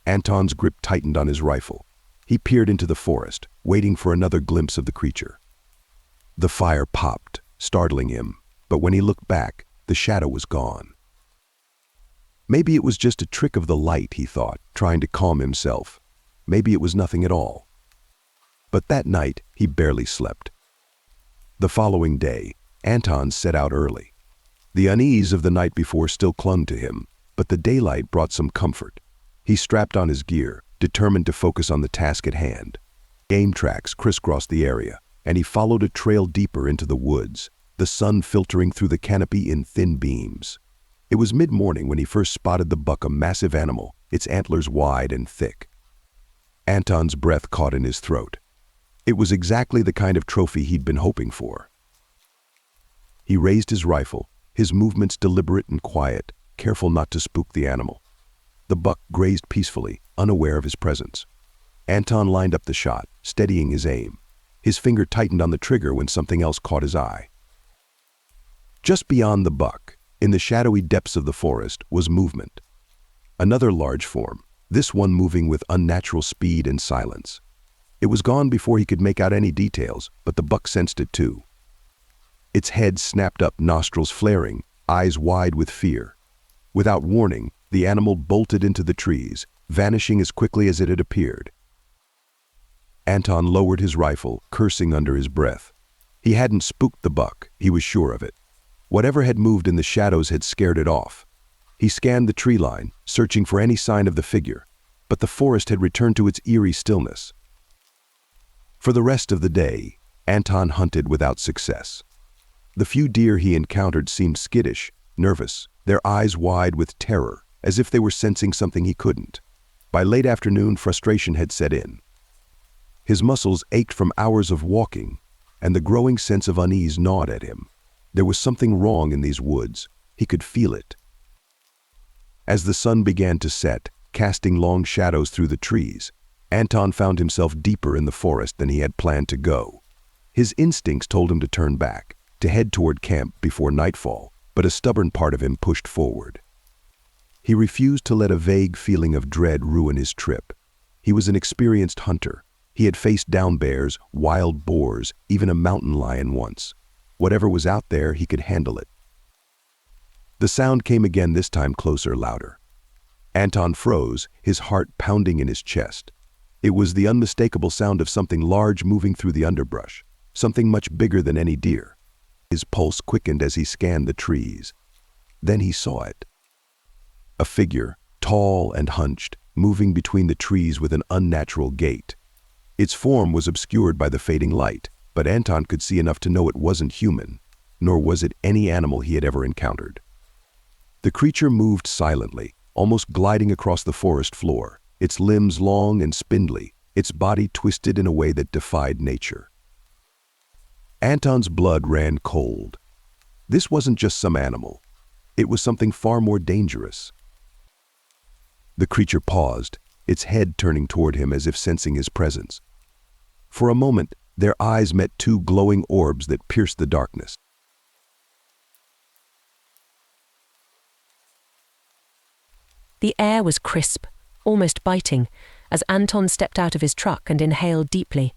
S1: Anton's grip tightened on his rifle. He peered into the forest, waiting for another glimpse of the creature. The fire popped, startling him, but when he looked back, the shadow was gone. Maybe it was just a trick of the light, he thought, trying to calm himself. Maybe it was nothing at all. But that night, he barely slept. The following day, Anton set out early. The unease of the night before still clung to him, but the daylight brought some comfort. He strapped on his gear, determined to focus on the task at hand. Game tracks crisscrossed the area, and he followed a trail deeper into the woods, the sun filtering through the canopy in thin beams. It was mid-morning when he first spotted the buck, a massive animal, its antlers wide and thick. Anton's breath caught in his throat. It was exactly the kind of trophy he'd been hoping for. He raised his rifle, his movements deliberate and quiet, careful not to spook the animal. The buck grazed peacefully, unaware of his presence. Anton lined up the shot, steadying his aim. His finger tightened on the trigger when something else caught his eye. Just beyond the buck, in the shadowy depths of the forest, was movement. Another large form, this one moving with unnatural speed and silence. It was gone before he could make out any details, but the buck sensed it too. Its head snapped up, nostrils flaring, eyes wide with fear. Without warning, the animal bolted into the trees, vanishing as quickly as it had appeared. Anton lowered his rifle, cursing under his breath. He hadn't spooked the buck, he was sure of it. Whatever had moved in the shadows had scared it off. He scanned the tree line, searching for any sign of the figure, but the forest had returned to its eerie stillness. For the rest of the day, Anton hunted without success. The few deer he encountered seemed skittish, nervous, their eyes wide with terror, as if they were sensing something he couldn't. By late afternoon, frustration had set in. His muscles ached from hours of walking, and the growing sense of unease gnawed at him. There was something wrong in these woods. He could feel it. As the sun began to set, casting long shadows through the trees, Anton found himself deeper in the forest than he had planned to go. His instincts told him to turn back, to head toward camp before nightfall, but a stubborn part of him pushed forward. He refused to let a vague feeling of dread ruin his trip. He was an experienced hunter. He had faced down bears, wild boars, even a mountain lion once. Whatever was out there, he could handle it. The sound came again, this time closer, louder. Anton froze, his heart pounding in his chest. It was the unmistakable sound of something large moving through the underbrush, something much bigger than any deer. His pulse quickened as he scanned the trees. Then he saw it. A figure, tall and hunched, moving between the trees with an unnatural gait. Its form was obscured by the fading light, but Anton could see enough to know it wasn't human, nor was it any animal he had ever encountered. The creature moved silently, almost gliding across the forest floor, its limbs long and spindly, its body twisted in a way that defied nature. Anton's blood ran cold. This wasn't just some animal. It was something far more dangerous. The creature paused, its head turning toward him as if sensing his presence. For a moment, their eyes met two glowing orbs that pierced the darkness.
S2: The air was crisp, almost biting, as Anton stepped out of his truck and inhaled deeply.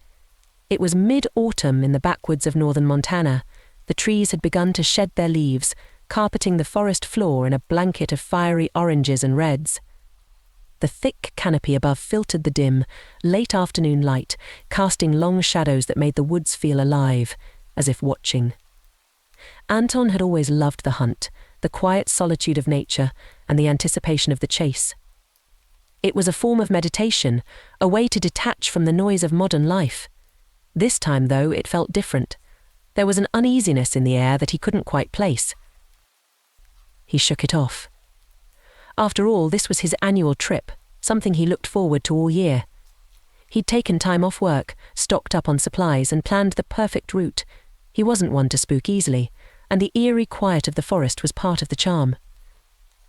S2: It was mid-autumn in the backwoods of northern Montana. The trees had begun to shed their leaves, carpeting the forest floor in a blanket of fiery oranges and reds. The thick canopy above filtered the dim, late afternoon light, casting long shadows that made the woods feel alive, as if watching. Anton had always loved the hunt, the quiet solitude of nature, and the anticipation of the chase. It was a form of meditation, a way to detach from the noise of modern life. This time, though, it felt different. There was an uneasiness in the air that he couldn't quite place. He shook it off. After all, this was his annual trip, something he looked forward to all year. He'd taken time off work, stocked up on supplies, and planned the perfect route. He wasn't one to spook easily, and the eerie quiet of the forest was part of the charm.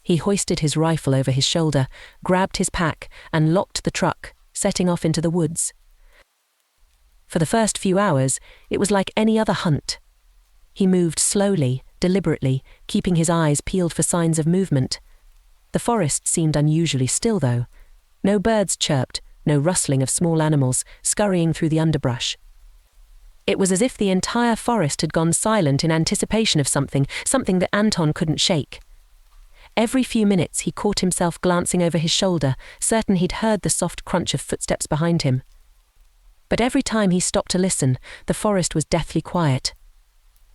S2: He hoisted his rifle over his shoulder, grabbed his pack, and locked the truck, setting off into the woods. For the first few hours, it was like any other hunt. He moved slowly, deliberately, keeping his eyes peeled for signs of movement. The forest seemed unusually still, though. No birds chirped, no rustling of small animals scurrying through the underbrush. It was as if the entire forest had gone silent in anticipation of something that Anton couldn't shake. Every few minutes he caught himself glancing over his shoulder, certain he'd heard the soft crunch of footsteps behind him. But every time he stopped to listen, the forest was deathly quiet.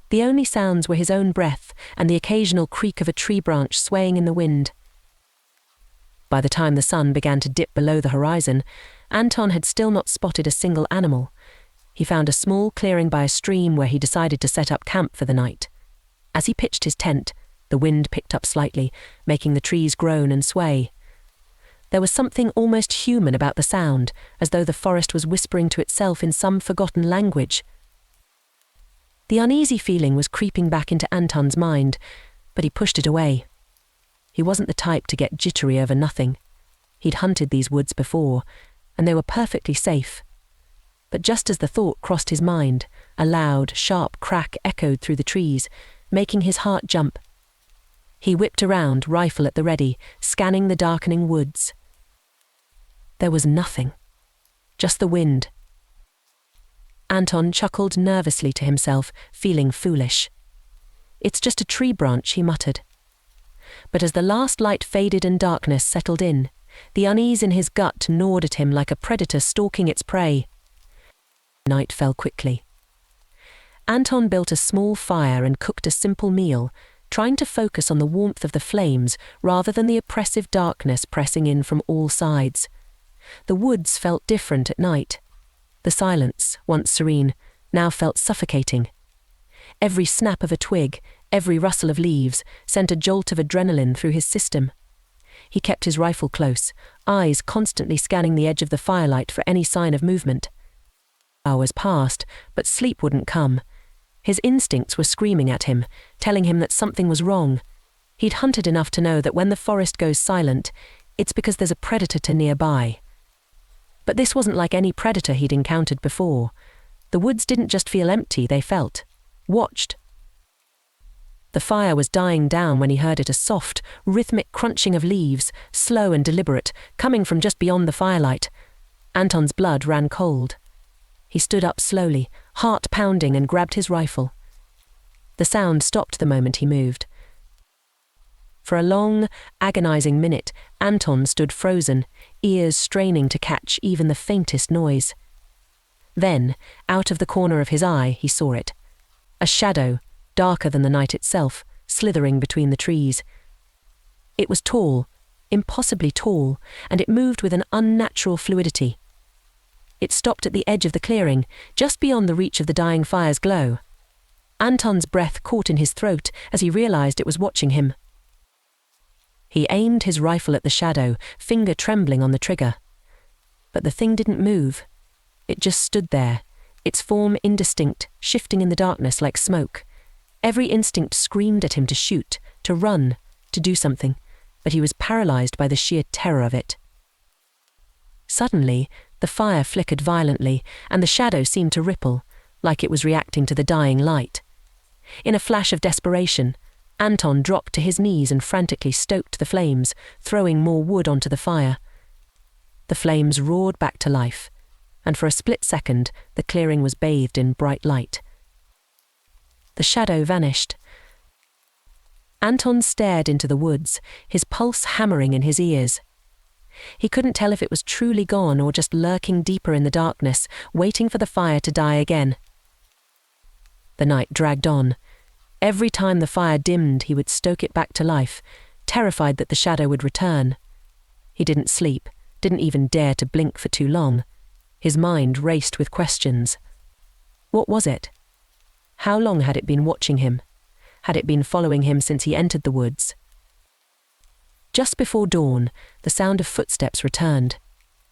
S2: The only sounds were his own breath and the occasional creak of a tree branch swaying in the wind. By the time the sun began to dip below the horizon, Anton had still not spotted a single animal. He found a small clearing by a stream where he decided to set up camp for the night. As he pitched his tent, the wind picked up slightly, making the trees groan and sway. There was something almost human about the sound, as though the forest was whispering to itself in some forgotten language. The uneasy feeling was creeping back into Anton's mind, but he pushed it away. He wasn't the type to get jittery over nothing. He'd hunted these woods before, and they were perfectly safe. But just as the thought crossed his mind, a loud, sharp crack echoed through the trees, making his heart jump. He whipped around, rifle at the ready, scanning the darkening woods. There was nothing. Just the wind. Anton chuckled nervously to himself, feeling foolish. "It's just a tree branch," he muttered. But as the last light faded and darkness settled in, the unease in his gut gnawed at him like a predator stalking its prey. Night fell quickly. Anton built a small fire and cooked a simple meal, trying to focus on the warmth of the flames rather than the oppressive darkness pressing in from all sides. The woods felt different at night. The silence, once serene, now felt suffocating. Every snap of a twig, every rustle of leaves, sent a jolt of adrenaline through his system. He kept his rifle close, eyes constantly scanning the edge of the firelight for any sign of movement. Hours passed, but sleep wouldn't come. His instincts were screaming at him, telling him that something was wrong. He'd hunted enough to know that when the forest goes silent, it's because there's a predator nearby. But this wasn't like any predator he'd encountered before. The woods didn't just feel empty, they felt watched. The fire was dying down when he heard it, a soft, rhythmic crunching of leaves, slow and deliberate, coming from just beyond the firelight. Anton's blood ran cold. He stood up slowly, heart pounding, and grabbed his rifle. The sound stopped the moment he moved. For a long, agonizing minute, Anton stood frozen, ears straining to catch even the faintest noise. Then, out of the corner of his eye, he saw it. A shadow, darker than the night itself, slithering between the trees. It was tall, impossibly tall, and it moved with an unnatural fluidity. It stopped at the edge of the clearing, just beyond the reach of the dying fire's glow. Anton's breath caught in his throat as he realized it was watching him. He aimed his rifle at the shadow, finger trembling on the trigger. But the thing didn't move. It just stood there, its form indistinct, shifting in the darkness like smoke. Every instinct screamed at him to shoot, to run, to do something, but he was paralyzed by the sheer terror of it. Suddenly, the fire flickered violently, and the shadow seemed to ripple, like it was reacting to the dying light. In a flash of desperation, Anton dropped to his knees and frantically stoked the flames, throwing more wood onto the fire. The flames roared back to life, and for a split second, the clearing was bathed in bright light. The shadow vanished. Anton stared into the woods, his pulse hammering in his ears. He couldn't tell if it was truly gone or just lurking deeper in the darkness, waiting for the fire to die again. The night dragged on. Every time the fire dimmed, he would stoke it back to life, terrified that the shadow would return. He didn't sleep, didn't even dare to blink for too long. His mind raced with questions. What was it? How long had it been watching him? Had it been following him since he entered the woods? Just before dawn, the sound of footsteps returned.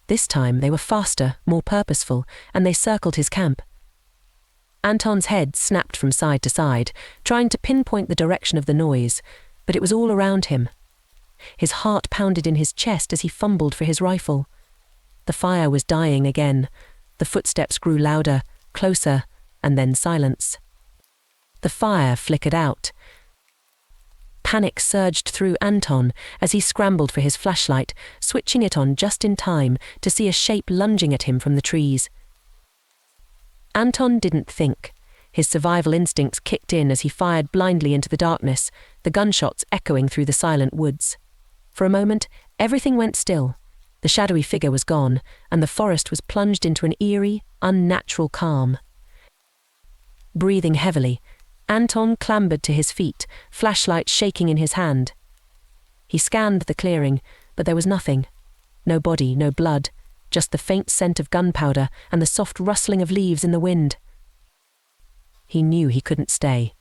S2: This time they were faster, more purposeful, and they circled his camp. Anton's head snapped from side to side, trying to pinpoint the direction of the noise, but it was all around him. His heart pounded in his chest as he fumbled for his rifle. The fire was dying again. The footsteps grew louder, closer, and then silence. The fire flickered out. Panic surged through Anton as he scrambled for his flashlight, switching it on just in time to see a shape lunging at him from the trees. Anton didn't think. His survival instincts kicked in as he fired blindly into the darkness, the gunshots echoing through the silent woods. For a moment, everything went still. The shadowy figure was gone, and the forest was plunged into an eerie, unnatural calm. Breathing heavily, Anton clambered to his feet, flashlight shaking in his hand. He scanned the clearing, but there was nothing. No body, no blood, just the faint scent of gunpowder and the soft rustling of leaves in the wind. He knew he couldn't stay.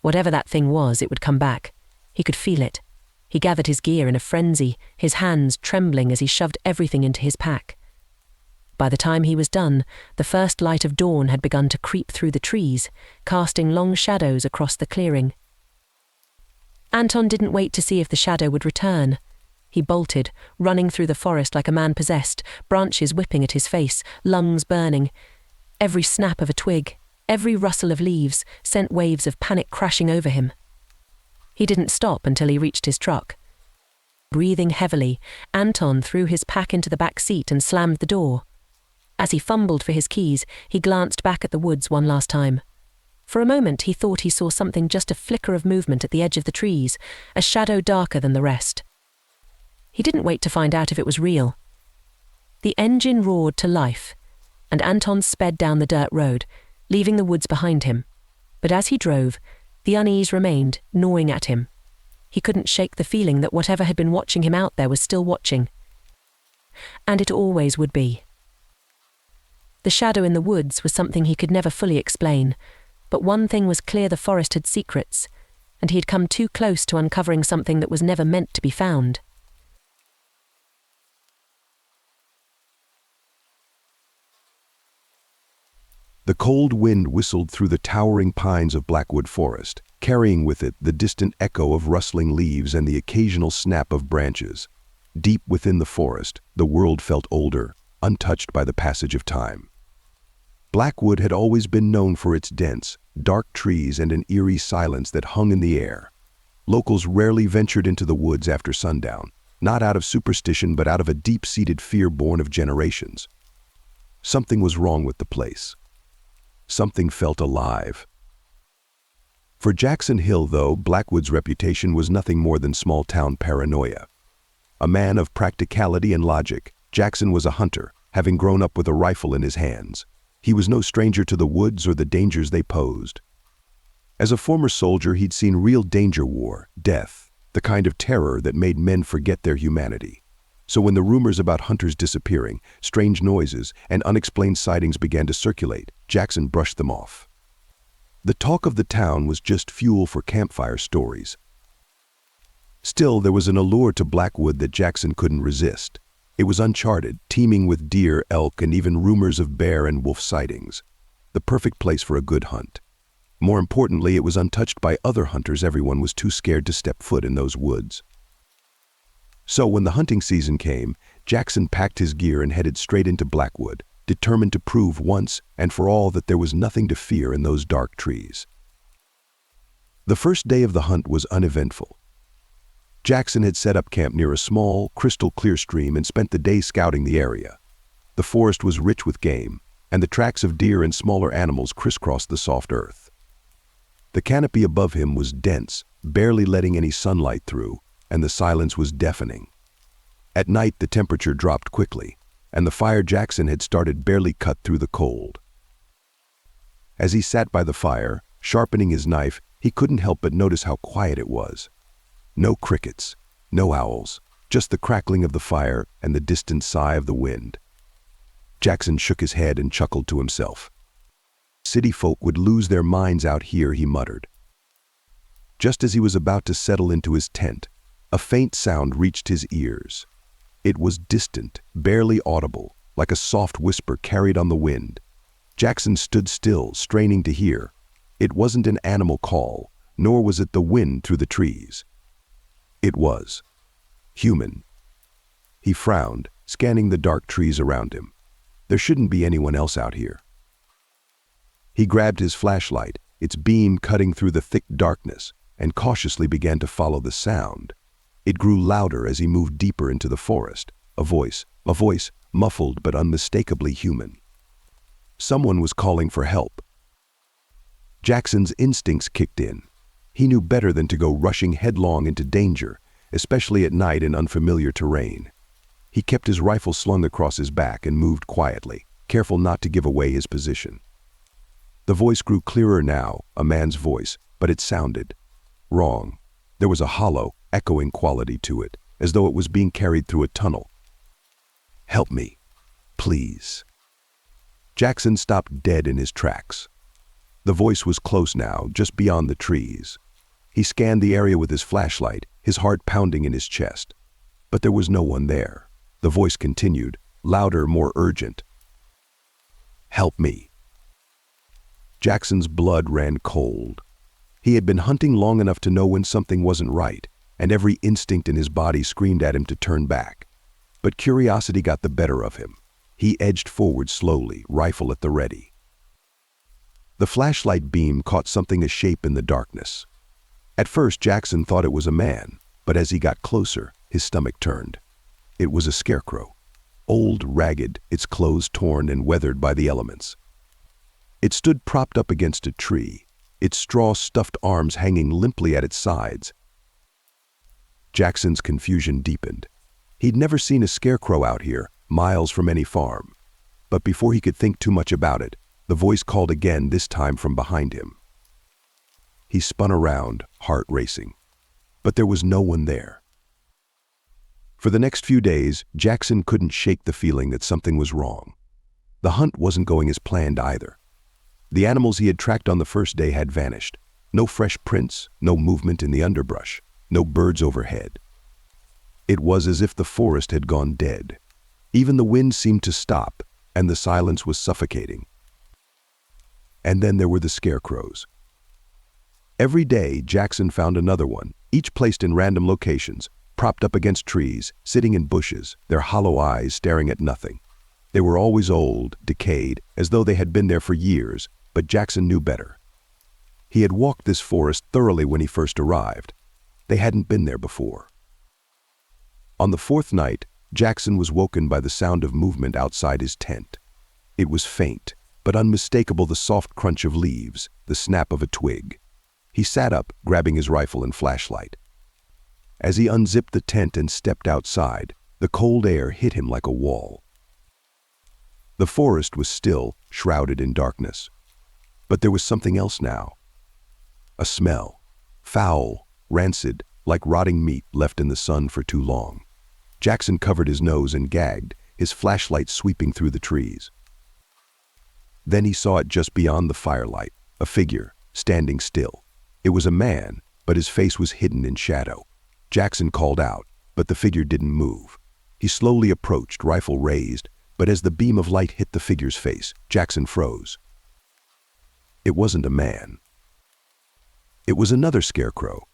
S2: Whatever that thing was, it would come back. He could feel it. He gathered his gear in a frenzy, his hands trembling as he shoved everything into his pack. By the time he was done, the first light of dawn had begun to creep through the trees, casting long shadows across the clearing. Anton didn't wait to see if the shadow would return. He bolted, running through the forest like a man possessed, branches whipping at his face, lungs burning. Every snap of a twig, every rustle of leaves sent waves of panic crashing over him. He didn't stop until he reached his truck. Breathing heavily, Anton threw his pack into the back seat and slammed the door. As he fumbled for his keys, he glanced back at the woods one last time. For a moment he thought he saw something, just a flicker of movement at the edge of the trees, a shadow darker than the rest. He didn't wait to find out if it was real. The engine roared to life, and Anton sped down the dirt road, leaving the woods behind him. But as he drove, the unease remained, gnawing at him. He couldn't shake the feeling that whatever had been watching him out there was still watching. And it always would be. The shadow in the woods was something he could never fully explain, but one thing was clear: the forest had secrets, and he had come too close to uncovering something that was never meant to be found.
S1: The cold wind whistled through the towering pines of Blackwood Forest, carrying with it the distant echo of rustling leaves and the occasional snap of branches. Deep within the forest, the world felt older, untouched by the passage of time. Blackwood had always been known for its dense, dark trees and an eerie silence that hung in the air. Locals rarely ventured into the woods after sundown, not out of superstition but out of a deep-seated fear born of generations. Something was wrong with the place. Something felt alive. For Jackson Hill, though, Blackwood's reputation was nothing more than small-town paranoia. A man of practicality and logic, Jackson was a hunter, having grown up with a rifle in his hands. He was no stranger to the woods or the dangers they posed. As a former soldier, he'd seen real danger, war, death, the kind of terror that made men forget their humanity. So when the rumors about hunters disappearing, strange noises, and unexplained sightings began to circulate, Jackson brushed them off. The talk of the town was just fuel for campfire stories. Still, there was an allure to Blackwood that Jackson couldn't resist. It was uncharted, teeming with deer, elk, and even rumors of bear and wolf sightings. The perfect place for a good hunt. More importantly, it was untouched by other hunters. Everyone was too scared to step foot in those woods. So when the hunting season came, Jackson packed his gear and headed straight into Blackwood, determined to prove once and for all that there was nothing to fear in those dark trees. The first day of the hunt was uneventful. Jackson had set up camp near a small, crystal-clear stream and spent the day scouting the area. The forest was rich with game, and the tracks of deer and smaller animals crisscrossed the soft earth. The canopy above him was dense, barely letting any sunlight through, and the silence was deafening. At night, the temperature dropped quickly, and the fire Jackson had started barely cut through the cold. As he sat by the fire, sharpening his knife, he couldn't help but notice how quiet it was. No crickets, No owls, just the crackling of the fire and the distant sigh of the wind. Jackson shook his head and chuckled to himself. City folk would lose their minds out here, he muttered. Just as he was about to settle into his tent, a faint sound reached his ears. It was distant, barely audible, like a soft whisper carried on the wind. Jackson stood still, straining to hear. It wasn't an animal call, nor was it the wind through the trees. It was human. He frowned, scanning the dark trees around him. There shouldn't be anyone else out here. He grabbed his flashlight, its beam cutting through the thick darkness, and cautiously began to follow the sound. It grew louder as he moved deeper into the forest. A voice, muffled but unmistakably human. Someone was calling for help. Jackson's instincts kicked in. He knew better than to go rushing headlong into danger, especially at night in unfamiliar terrain. He kept his rifle slung across his back and moved quietly, careful not to give away his position. The voice grew clearer now, a man's voice, but it sounded wrong. There was a hollow, echoing quality to it, as though it was being carried through a tunnel. "Help me, please." Jackson stopped dead in his tracks. The voice was close now, just beyond the trees. He scanned the area with his flashlight, his heart pounding in his chest. But there was no one there. The voice continued, louder, more urgent. "Help me." Jackson's blood ran cold. He had been hunting long enough to know when something wasn't right, and every instinct in his body screamed at him to turn back. But curiosity got the better of him. He edged forward slowly, rifle at the ready. The flashlight beam caught something ashape in the darkness. At first, Jackson thought it was a man, but as he got closer, his stomach turned. It was a scarecrow. Old, ragged, its clothes torn and weathered by the elements. It stood propped up against a tree, its straw-stuffed arms hanging limply at its sides. Jackson's confusion deepened. He'd never seen a scarecrow out here, miles from any farm. But before he could think too much about it, the voice called again, this time from behind him. He spun around, heart racing. But there was no one there. For the next few days, Jackson couldn't shake the feeling that something was wrong. The hunt wasn't going as planned either. The animals he had tracked on the first day had vanished. No fresh prints, no movement in the underbrush, no birds overhead. It was as if the forest had gone dead. Even the wind seemed to stop, and the silence was suffocating. And then there were the scarecrows. Every day, Jackson found another one, each placed in random locations, propped up against trees, sitting in bushes, their hollow eyes staring at nothing. They were always old, decayed, as though they had been there for years, but Jackson knew better. He had walked this forest thoroughly when he first arrived. They hadn't been there before. On the fourth night, Jackson was woken by the sound of movement outside his tent. It was faint, but unmistakable, the soft crunch of leaves, the snap of a twig. He sat up, grabbing his rifle and flashlight. As he unzipped the tent and stepped outside, the cold air hit him like a wall. The forest was still, shrouded in darkness. But there was something else now. A smell. Foul, rancid, like rotting meat left in the sun for too long. Jackson covered his nose and gagged, his flashlight sweeping through the trees. Then he saw it just beyond the firelight, a figure, standing still. It was a man, but his face was hidden in shadow. Jackson called out, but the figure didn't move. He slowly approached, rifle raised, but as the beam of light hit the figure's face, Jackson froze. It wasn't a man. It was another scarecrow.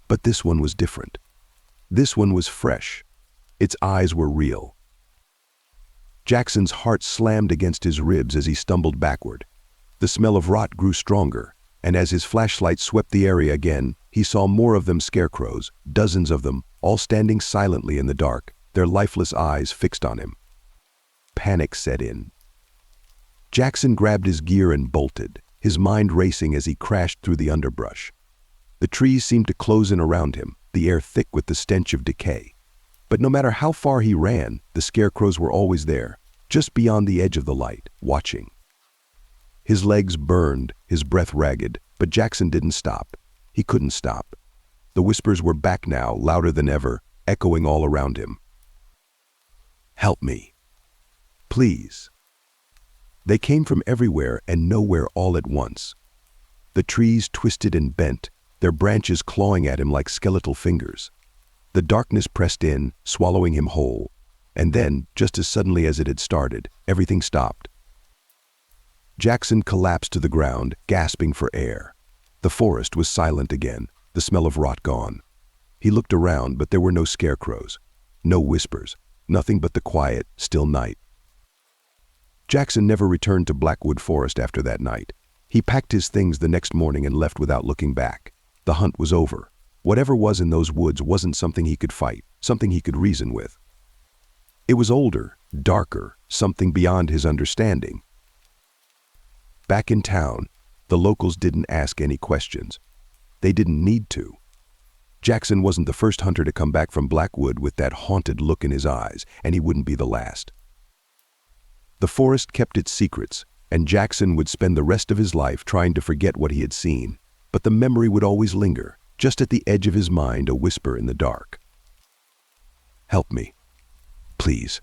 S1: But this one was different. This one was fresh. Its eyes were real. Jackson's heart slammed against his ribs as he stumbled backward. The smell of rot grew stronger, and as his flashlight swept the area again, he saw more of them, scarecrows, dozens of them, all standing silently in the dark, their lifeless eyes fixed on him. Panic set in. Jackson grabbed his gear and bolted, his mind racing as he crashed through the underbrush. The trees seemed to close in around him, the air thick with the stench of decay. But no matter how far he ran, the scarecrows were always there, just beyond the edge of the light, watching. His legs burned, his breath ragged, but Jackson didn't stop. He couldn't stop. The whispers were back now, louder than ever, echoing all around him. "Help me. Please." They came from everywhere and nowhere all at once. The trees twisted and bent, their branches clawing at him like skeletal fingers. The darkness pressed in, swallowing him whole. And then, just as suddenly as it had started, everything stopped. Jackson collapsed to the ground, gasping for air. The forest was silent again, the smell of rot gone. He looked around, but there were no scarecrows, no whispers, nothing but the quiet, still night. Jackson never returned to Blackwood Forest after that night. He packed his things the next morning and left without looking back. The hunt was over. Whatever was in those woods wasn't something he could fight, something he could reason with. It was older, darker, something beyond his understanding. Back in town, the locals didn't ask any questions. They didn't need to. Jackson wasn't the first hunter to come back from Blackwood with that haunted look in his eyes, and he wouldn't be the last. The forest kept its secrets, and Jackson would spend the rest of his life trying to forget what he had seen, but the memory would always linger, just at the edge of his mind, a whisper in the dark. "Help me. Please."